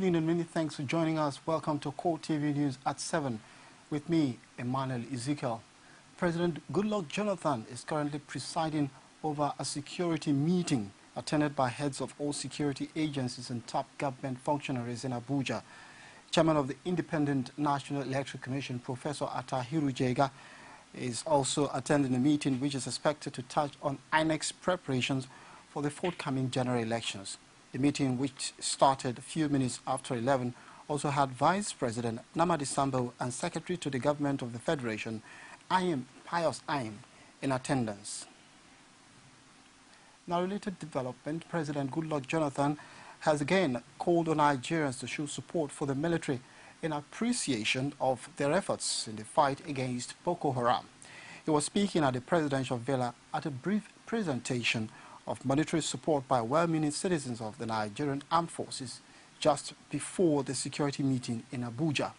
evening and many thanks for joining us. Welcome to CoreTV News at 7 with me, Emmanuel Ezekiel. President Goodluck Jonathan is currently presiding over a security meeting attended by heads of all security agencies and top government functionaries in Abuja. Chairman of the Independent National Electoral Commission, Professor Atahiru Jega, is also attending a meeting which is expected to touch on INEC's preparations for the forthcoming general elections. The meeting, which started a few minutes after 11, also had Vice President Namadi Sambo and Secretary to the Government of the Federation, Pius Ayim, in attendance. Now, related development, President Goodluck Jonathan has again called on Nigerians to show support for the military in appreciation of their efforts in the fight against Boko Haram. He was speaking at the presidential villa at a brief presentation of monetary support by well-meaning citizens of the Nigerian Armed Forces just before the security meeting in Abuja.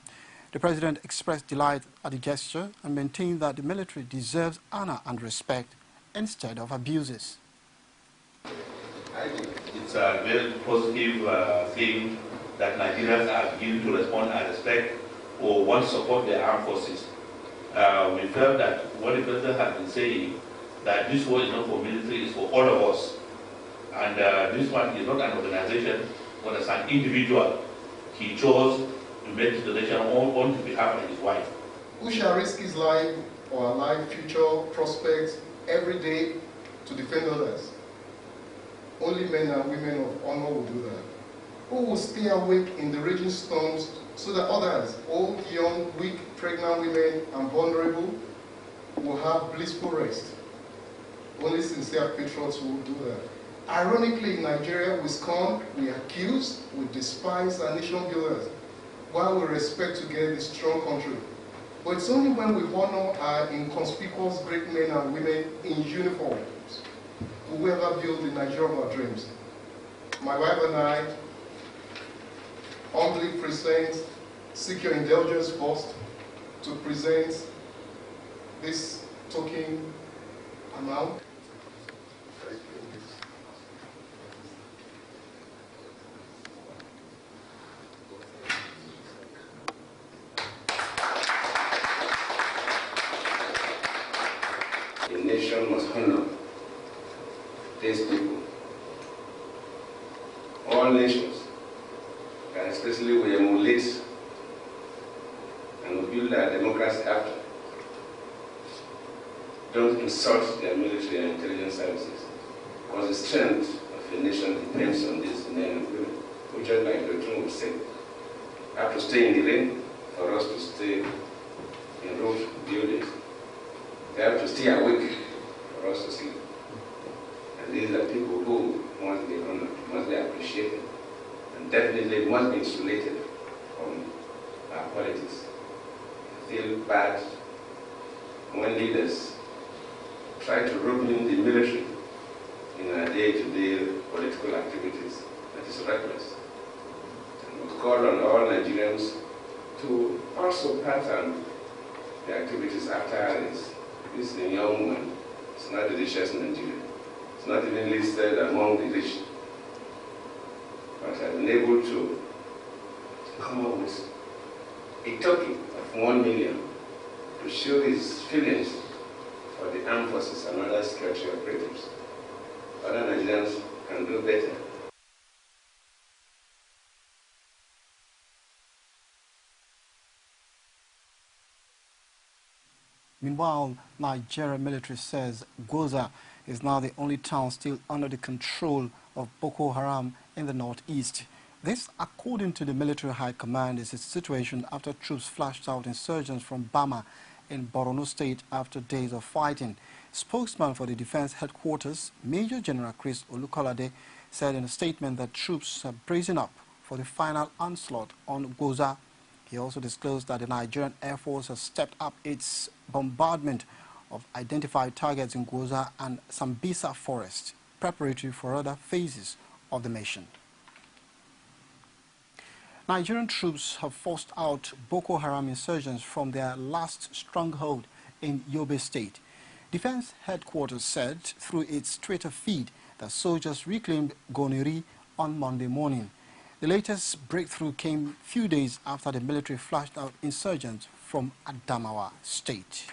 The president expressed delight at the gesture and maintained that the military deserves honor and respect instead of abuses. I think it's a very positive thing that Nigerians are beginning to respond and respect or want to support their armed forces. We felt that what the president has been saying, that this war is not for military, it's for all of us. And this one is not an organization, but as an individual. He chose to make this donation on behalf of his wife. Who shall risk his life or our life, future, prospects, every day to defend others? Only men and women of honor will do that. Who will stay awake in the raging storms so that others, old, young, weak, pregnant women, and vulnerable, will have blissful rest? Only sincere patriots will do that. Ironically, in Nigeria, we scorn, we accuse, we despise our nation builders, while we respect together this strong country. But it's only when we honor our inconspicuous great men and women in uniforms who will ever build the Nigeria of our dreams. My wife and I humbly seek your indulgence first to present this token amount. The nation must honor these people. All nations, and especially we emulate and we build our democracy after. Don't insult their military and intelligence services, because the strength of a nation depends on these men and women, who, just like the doctrine would say, have to stay in the rain for us to stay in roof buildings. They have to stay awake for us to sleep. And these are people who must be honored, must be appreciated, and definitely must be insulated from our politics. I feel bad when leaders try to rope in the military in our day-to-day political activities. That is reckless. And we call on all Nigerians to also pattern the activities after this. This is a young woman. It's not the richest in Nigeria. It's not even listed among the rich. But I've been able to come up with a token of 1 million to show his feelings for the armed forces and other security operatives. Other Nigerians can do better. Meanwhile, Nigeria military says Goza is now the only town still under the control of Boko Haram in the northeast. This, according to the military high command, is a situation after troops flashed out insurgents from Bama in Borno State after days of fighting. Spokesman for the defense headquarters, Major General Chris Olukolade, said in a statement that troops are bracing up for the final onslaught on Goza. He also disclosed that the Nigerian Air Force has stepped up its bombardment of identified targets in Goza and Sambisa Forest, preparatory for other phases of the mission. Nigerian troops have forced out Boko Haram insurgents from their last stronghold in Yobe State. Defense headquarters said through its Twitter feed that soldiers reclaimed Goniri on Monday morning. The latest breakthrough came a few days after the military flushed out insurgents from Adamawa State.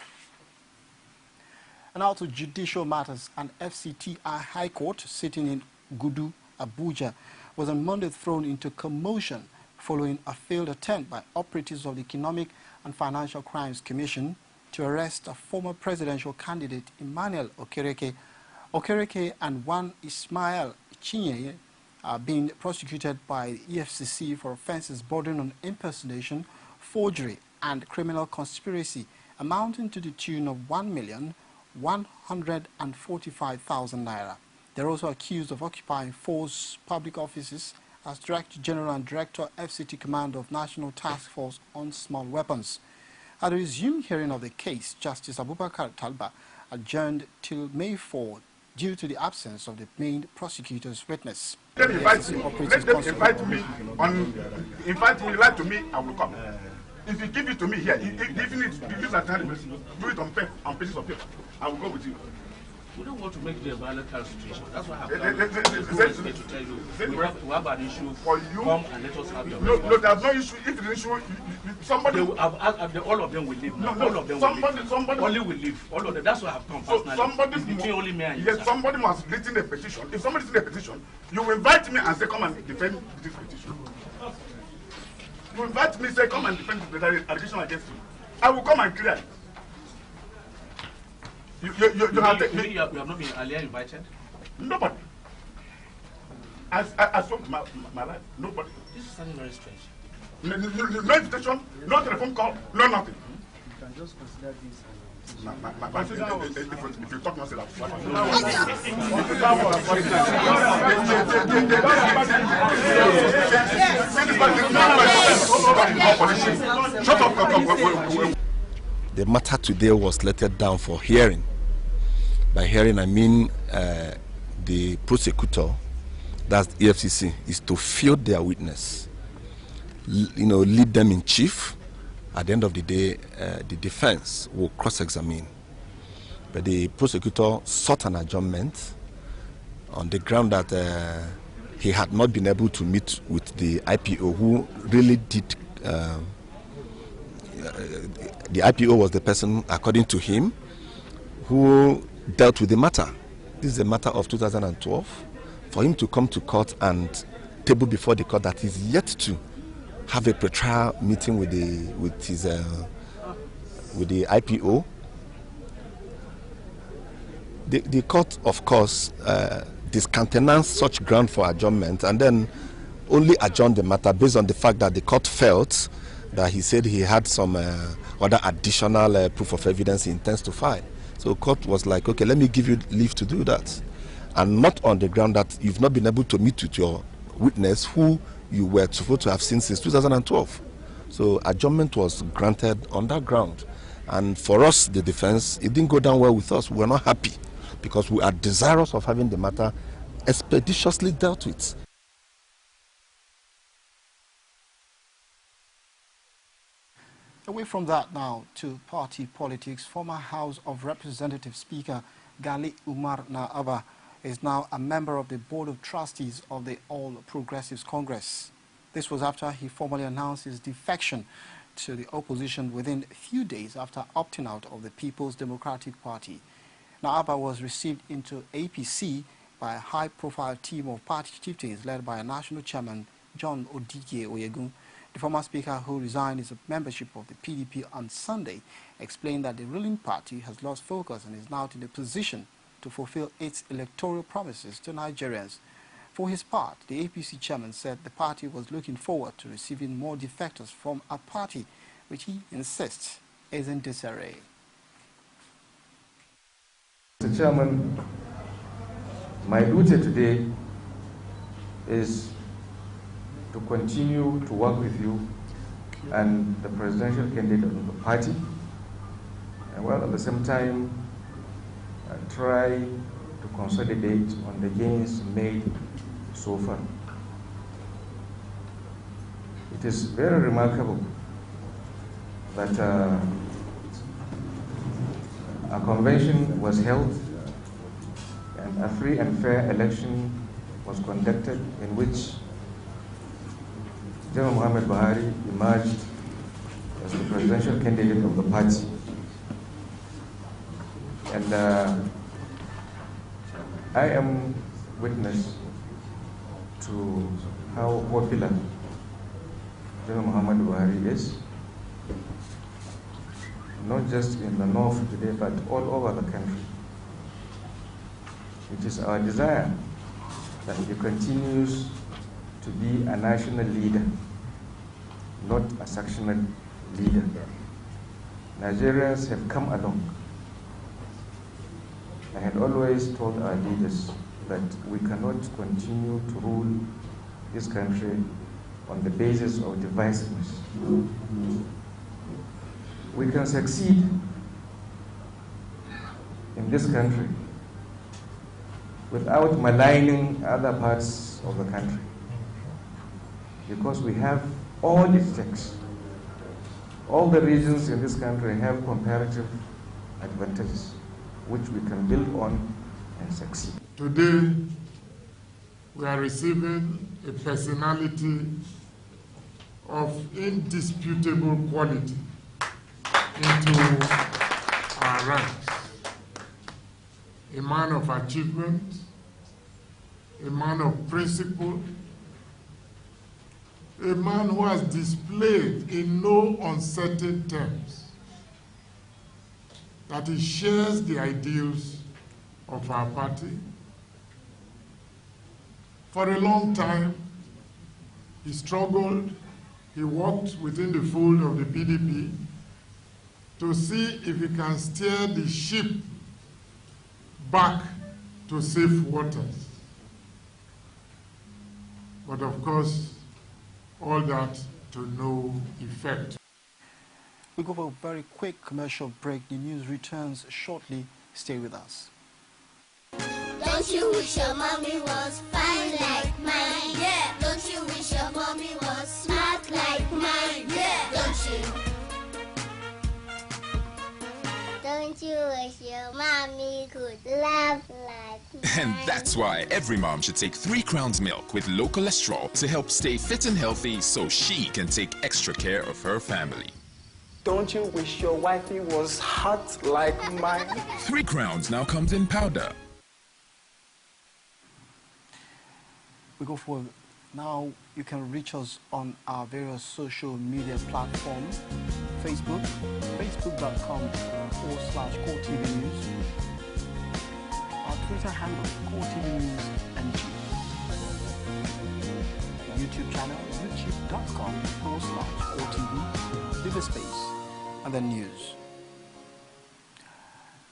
And now to judicial matters. An FCTI High Court sitting in Gudu, Abuja, was on Monday thrown into commotion following a failed attempt by operatives of the Economic and Financial Crimes Commission to arrest a former presidential candidate, Emmanuel Okereke, and one Ismail Chinye, are being prosecuted by the EFCC for offences bordering on impersonation, forgery, and criminal conspiracy, amounting to the tune of 1,145,000 naira. They're also accused of occupying false public offices as Director General and Director FCT Command of National Task Force on Small Weapons. At the resumed hearing of the case, Justice Abubakar Talba adjourned till May 4 due to the absence of the main prosecutor's witness. Let them invite me. Let them invite me. Invite me, write to me, I will come. If you give it to me here, even if you use a time, do it on pieces of paper. I will go with you. We don't want to make the volatile situation. That's why I have to tell you. We have an issue for you. Come and let us have your no, there's no issue. If the issue, somebody. All of them will leave. No, all of them somebody only will leave. All of them. That's why I have come personally. So somebody between only me and you. Yes, somebody must written a petition. If somebody written a petition, you will invite me and say, come and defend this petition. You invite me, say, come and defend the allegation against you. I will come and clear it. You have not been earlier invited? Nobody. I spoke my life. Nobody. This is something very strange. No invitation, no telephone call, no nothing. You can just consider this if you talk nonsense, shut up. The matter today was lettered down for hearing. By hearing, I mean the prosecutor, that's the EFCC, is to field their witness, lead them in chief. At the end of the day, the defense will cross-examine. But the prosecutor sought an adjournment on the ground that he had not been able to meet with the IPO, who really did. The IPO was the person, according to him, who dealt with the matter. This is a matter of 2012. For him to come to court and table before the court that is yet to have a pre-trial meeting with the IPO, the court, of course, discountenanced such ground for adjournment and then only adjourned the matter based on the fact that the court felt that he said he had some other additional proof of evidence he intends to file. So the court was like, okay, let me give you leave to do that. And not on the ground that you've not been able to meet with your witness who you were supposed to have seen since 2012. So adjournment was granted on that ground. And for us, the defense, it didn't go down well with us. We were not happy because we are desirous of having the matter expeditiously dealt with. Away from that now to party politics, former House of Representatives Speaker Gali Umar Naaba is now a member of the Board of Trustees of the All Progressives Congress. This was after he formally announced his defection to the opposition within a few days after opting out of the People's Democratic Party. Naaba was received into APC by a high-profile team of party chieftains led by a national chairman, John Odike Oyegun. The former speaker, who resigned his membership of the PDP on Sunday, explained that the ruling party has lost focus and is now in a position to fulfill its electoral promises to Nigerians. For his part, the APC chairman said the party was looking forward to receiving more defectors from a party which he insists is in disarray. Mr. Chairman, my duty today is to continue to work with you and the presidential candidate of the party, and while at the same time try to consolidate on the gains made so far. It is very remarkable that a convention was held and a free and fair election was conducted in which General Muhammad Buhari emerged as the presidential candidate of the party. And I am witness to how popular General Muhammad Buhari is, not just in the north today, but all over the country. It is our desire that he continues to be a national leader, not a sectional leader. Nigerians have come along. I had always told our leaders that we cannot continue to rule this country on the basis of divisiveness. We can succeed in this country without maligning other parts of the country, because we have all it takes. All the regions in this country have comparative advantages which we can build on and succeed. Today, we are receiving a personality of indisputable quality into our ranks. A man of achievement, a man of principle, a man who has displayed in no uncertain terms that he shares the ideals of our party. For a long time, he struggled, he worked within the fold of the PDP to see if he can steer the ship back to safe waters. But of course, all that to no effect. We go for a very quick commercial break. The news returns shortly. Stay with us. Don't you wish your mommy was fine like mine? Yeah. Don't you wish your mommy was smart like mine? Yeah. Don't you? Don't you wish your mommy could laugh like mine? And that's why every mom should take 3 Crowns milk with low cholesterol to help stay fit and healthy so she can take extra care of her family. Don't you wish your wifey was hot like mine? 3 Crowns now comes in powder. We go for now. You can reach us on our various social media platforms. Facebook, facebook.com/CoreTV News. Our Twitter handle, CoreTV News NG. YouTube channel, youtube.com/CoreTV. Leave a space and then news.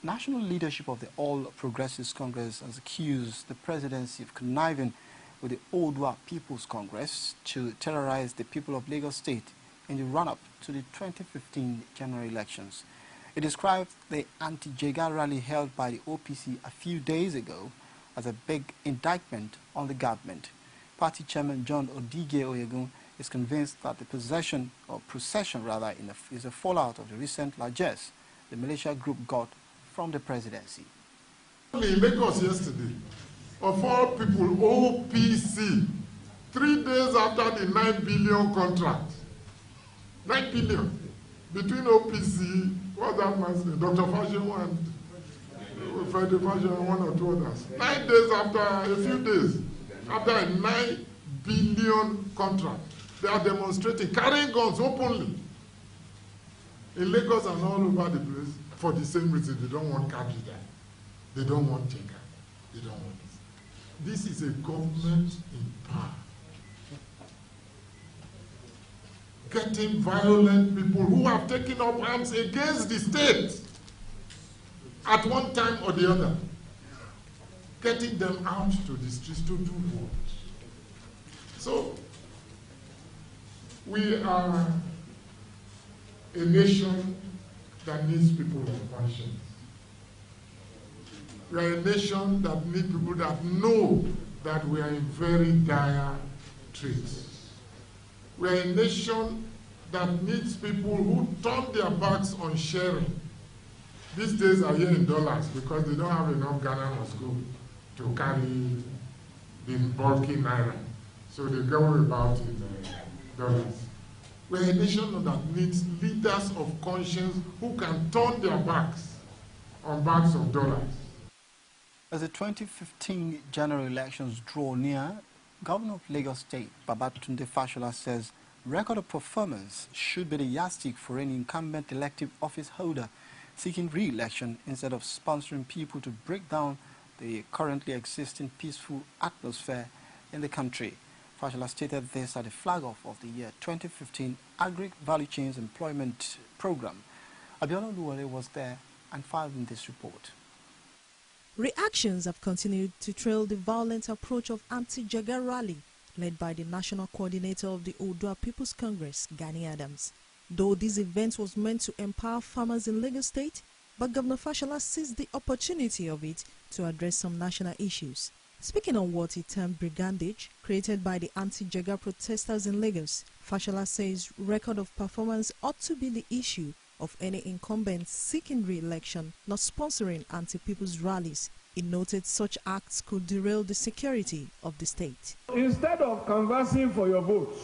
National leadership of the All Progressives Congress has accused the presidency of conniving with the Odua People's Congress to terrorize the people of Lagos State in the run-up to the 2015 general elections. It described the anti-Jega rally held by the OPC a few days ago as a big indictment on the government. Party chairman John Odige Oyegun is convinced that the procession is a fallout of the recent largesse the militia group got from the presidency. In Lagos yesterday, of all people, OPC, 3 days after the 9 billion contract, 9 billion, between OPC, what's that man's name, Dr. Fashion and Freddy Fashion and 1 or 2 others. 9 days after, a few days after a 9 billion contract, they are demonstrating, carrying guns openly in Lagos and all over the place for the same reason. They don't want cab leader. They don't want Jega. They don't want this. This is a government in power. Getting violent people who have taken up arms against the state at one time or the other. Getting them out to the streets to do what? So, we are a nation that needs people of conscience. We are a nation that needs people that know that we are in very dire straits. We are a nation that needs people who turn their backs on sharing. These days are here in dollars because they don't have enough Ghana must go to carry the bulky naira. So they go about it dollars. We're a nation that needs leaders of conscience who can turn their backs on bags of dollars. As the 2015 general elections draw near, Governor of Lagos State, Babatunde Fashola, says record of performance should be the yardstick for any incumbent elective office holder seeking re-election instead of sponsoring people to break down the currently existing peaceful atmosphere in the country. Fashola stated this at the flag-off of the year 2015 Agri-Value Chains Employment Program. Abiola Luwale was there and filed in this report. Reactions have continued to trail the violent approach of anti-Jaga rally led by the national coordinator of the Oodua People's Congress, Gani Adams. Though this event was meant to empower farmers in Lagos State, but Governor Fashola seized the opportunity of it to address some national issues. Speaking on what he termed brigandage created by the anti-Jaga protesters in Lagos, Fashola says record of performance ought to be the issue of any incumbent seeking re-election, not sponsoring anti-people's rallies. He noted such acts could derail the security of the state. Instead of canvassing for your votes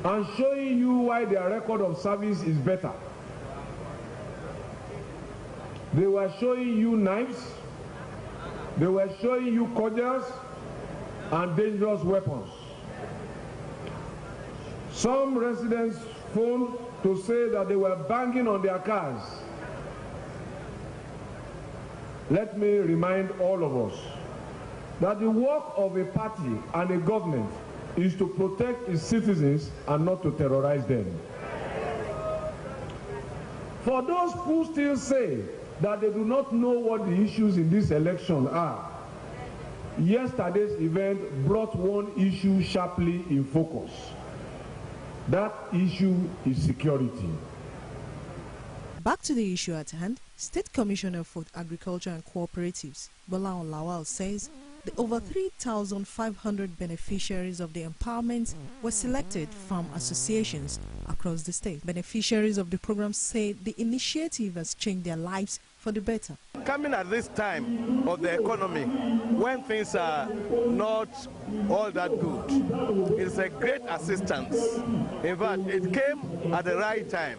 and showing you why their record of service is better, they were showing you knives, they were showing you cudgels and dangerous weapons. Some residents phoned to say that they were banging on their cars. Let me remind all of us that the work of a party and a government is to protect its citizens and not to terrorize them. For those who still say that they do not know what the issues in this election are, yesterday's event brought one issue sharply in focus. That issue is security. Back to the issue at hand, State Commissioner for Agriculture and Cooperatives, Bola Lawal, says the over 3,500 beneficiaries of the empowerment were selected from associations across the state. Beneficiaries of the program say the initiative has changed their lives for the better. Coming at this time of the economy, when things are not all that good, it's a great assistance. In fact, it came at the right time.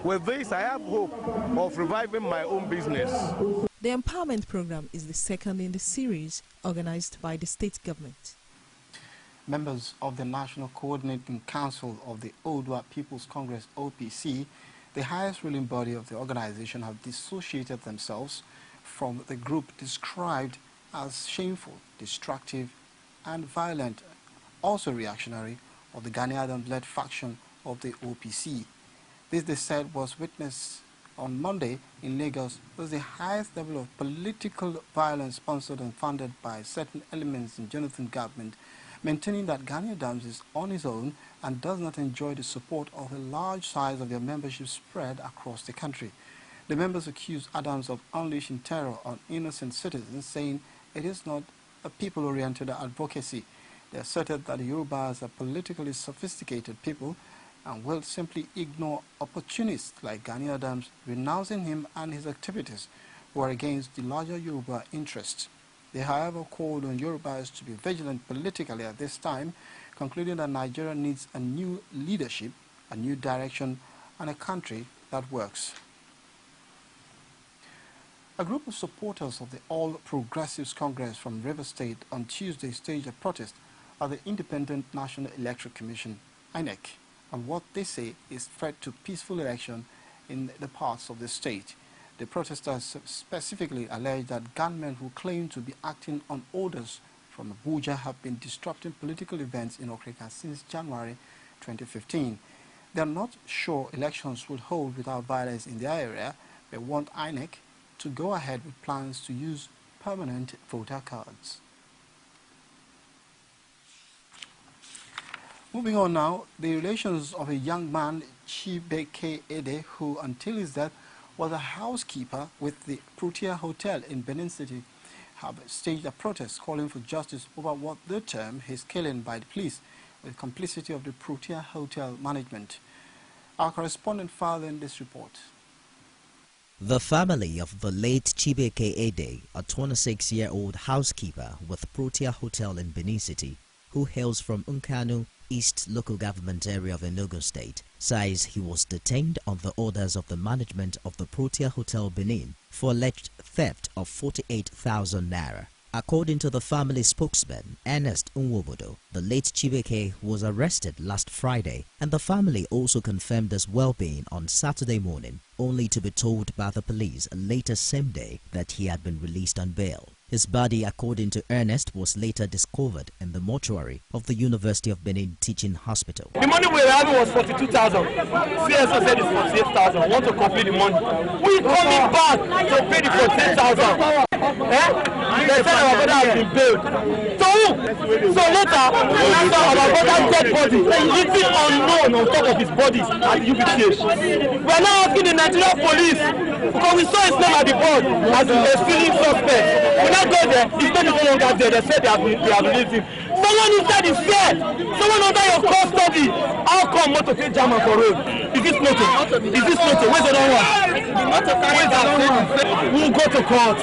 With this, I have hope of reviving my own business. The empowerment program is the second in the series organized by the state government. Members of the National Coordinating Council of the Oodua People's Congress, OPC, the highest ruling body of the organization, have dissociated themselves from the group described as shameful, destructive and violent, also reactionary, of the Gani Adams-led faction of the OPC. This, they said, was witnessed on Monday in Lagos, was the highest level of political violence sponsored and funded by certain elements in Jonathan government, maintaining that Gani Adams is on his own and does not enjoy the support of a large size of their membership spread across the country. The members accused Adams of unleashing terror on innocent citizens, saying it is not a people-oriented advocacy. They asserted that the Yorubas are politically sophisticated people and will simply ignore opportunists like Gani Adams, renouncing him and his activities, who are against the larger Yoruba interests. They, however, called on Yorubas to be vigilant politically at this time, concluding that Nigeria needs a new leadership, a new direction, and a country that works. A group of supporters of the All Progressives Congress from River State on Tuesday staged a protest at the Independent National Electoral Commission, INEC, on what they say is threat to peaceful election in the parts of the state. The protesters specifically allege that gunmen who claim to be acting on orders from Abuja have been disrupting political events in Okrika since January 2015. They are not sure elections will hold without violence in their area, but want INEC to go ahead with plans to use permanent voter cards. Moving on now, the relations of a young man, Chibeke Ede, who until his death was a housekeeper with the Protea Hotel in Benin City, have staged a protest calling for justice over what they term his killing by the police with complicity of the Protea Hotel management. Our correspondent filed in this report. The family of the late Chibeke Ede, a 26-year-old housekeeper with Protea Hotel in Benin City, who hails from Nkanu, East local government area of Enugu State, says he was detained on the orders of the management of the Protea Hotel Benin for alleged theft of 48,000 naira. According to the family spokesman, Ernest Nwobodo, the late Chibeke was arrested last Friday, and the family also confirmed his well-being on Saturday morning, only to be told by the police later same day that he had been released on bail. His body, according to Ernest, was later discovered in the mortuary of the University of Benin Teaching Hospital. The money we were having was 42,000. CSO said it's 48,000. Want to complete the money. We coming back to pay the 48,000. They said our brother has been bailed. So who? So later, our brother's dead body, living unknown on top of his body at the UBTH. We are now asking the Nigerian police, because we saw his name at the board as a stealing suspect. When I go there, his name is no longer there. They said they have released him. Someone inside is there. Someone under your custody. How come motor take jam for road? Is this motor? Is this motor? Where's the other one? We'll go to court.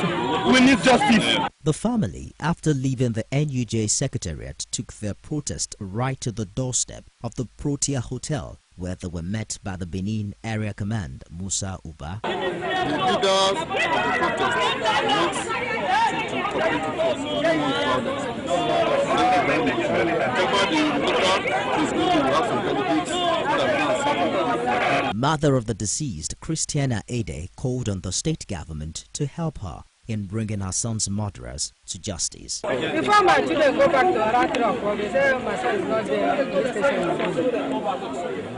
We need justice. The family, after leaving the NUJ Secretariat, took their protest right to the doorstep of the Protea Hotel, where they were met by the Benin Area Command, Musa Uba. The leaders of the protest want to complete the force. We don't want violence. Thank you very much. Whatever the leader is going to have some benefits that we are. Mother of the deceased, Christiana Ede, called on the state government to help her in bringing her son's murderers to justice. Before my children go back to Arakira, they say my son is not there at the police station.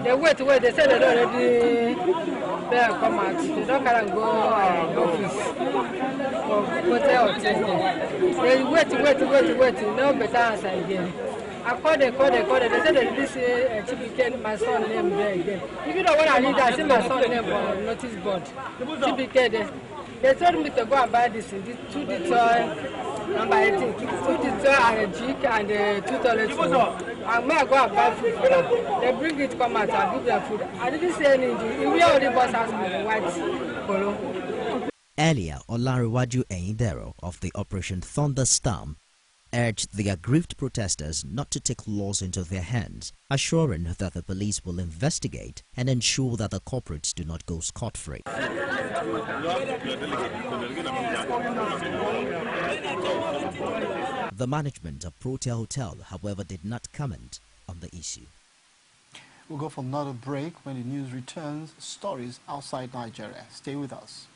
They wait, they say they don't already there come out. They don't can go office for hotel or testing. They wait, no better answer again. I called them, they said that this TPK, my son name there again. Even though when I read that, I see my son name on notice board. TPK, they told me to go and buy this, 2 Detroit, number 18, 2 Detroit and a jig and 2 toilets food. I may go and buy food for them. They bring it, come out, I give them food. I didn't say anything. We already bought us with white polo. Earlier, Olariwaju Eyindero of the Operation Thunderstorm urged the aggrieved protesters not to take laws into their hands, assuring that the police will investigate and ensure that the culprits do not go scot-free. The management of Protea Hotel, however, did not comment on the issue. We'll go for another break. When the news returns, stories outside Nigeria. Stay with us.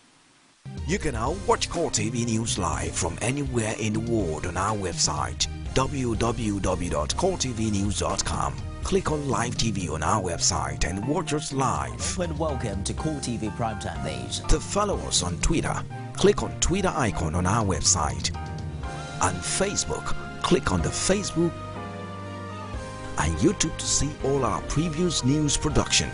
You can now watch CoreTV News live from anywhere in the world on our website www.coretvnews.com. Click on Live TV on our website and watch us live. And welcome to CoreTV Primetime News. To follow us on Twitter, click on Twitter icon on our website. On Facebook, click on the Facebook and YouTube to see all our previous news production.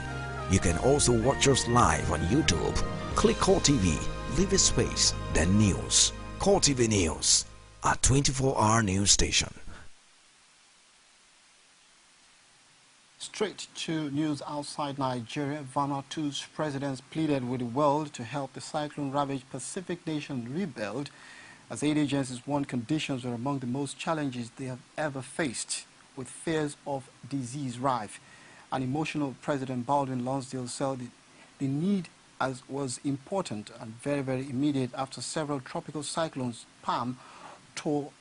You can also watch us live on YouTube. Click CoreTV. Leave a space, then news. CoreTV News, a 24-hour news station. Straight to news outside Nigeria. Vanuatu's president pleaded with the world to help the cyclone-ravaged Pacific nation rebuild, as aid agencies warned conditions were among the most challenges they have ever faced, with fears of disease rife. An emotional President Baldwin Lonsdale said the need as was important and very, very immediate after several tropical cyclones, Pam, tore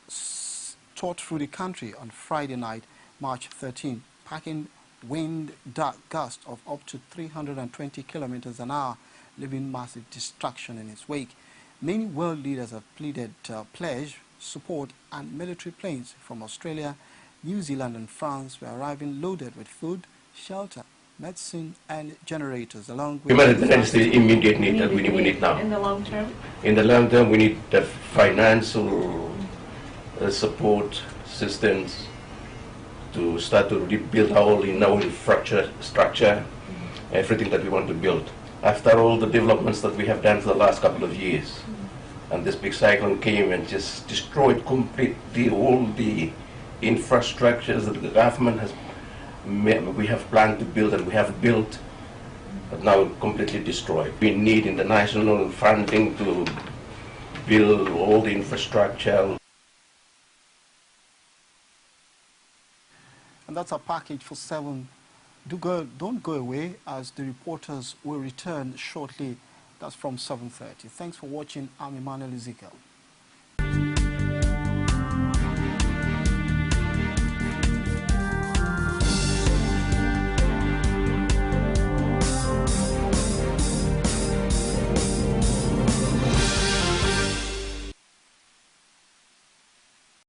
through the country on Friday night, March 13, packing wind gusts of up to 320 kilometers an hour, leaving massive destruction in its wake. Many world leaders have pledged support, and military planes from Australia, New Zealand and France were arriving loaded with food, shelter, medicine and generators, along with... Humanitarian is the immediate need that we need now. In the long term? In the long term, we need the financial support systems to start to rebuild our infrastructure, everything that we want to build. After all the developments that we have done for the last couple of years, and this big cyclone came and just destroyed completely all the infrastructures that the government has we have planned to build and we have built, but now completely destroyed. We need international funding to build all the infrastructure. And that's our package for 7. Don't go away, as the reporters will return shortly. That's from 7:30. Thanks for watching. I'm Emmanuel Ezekiel.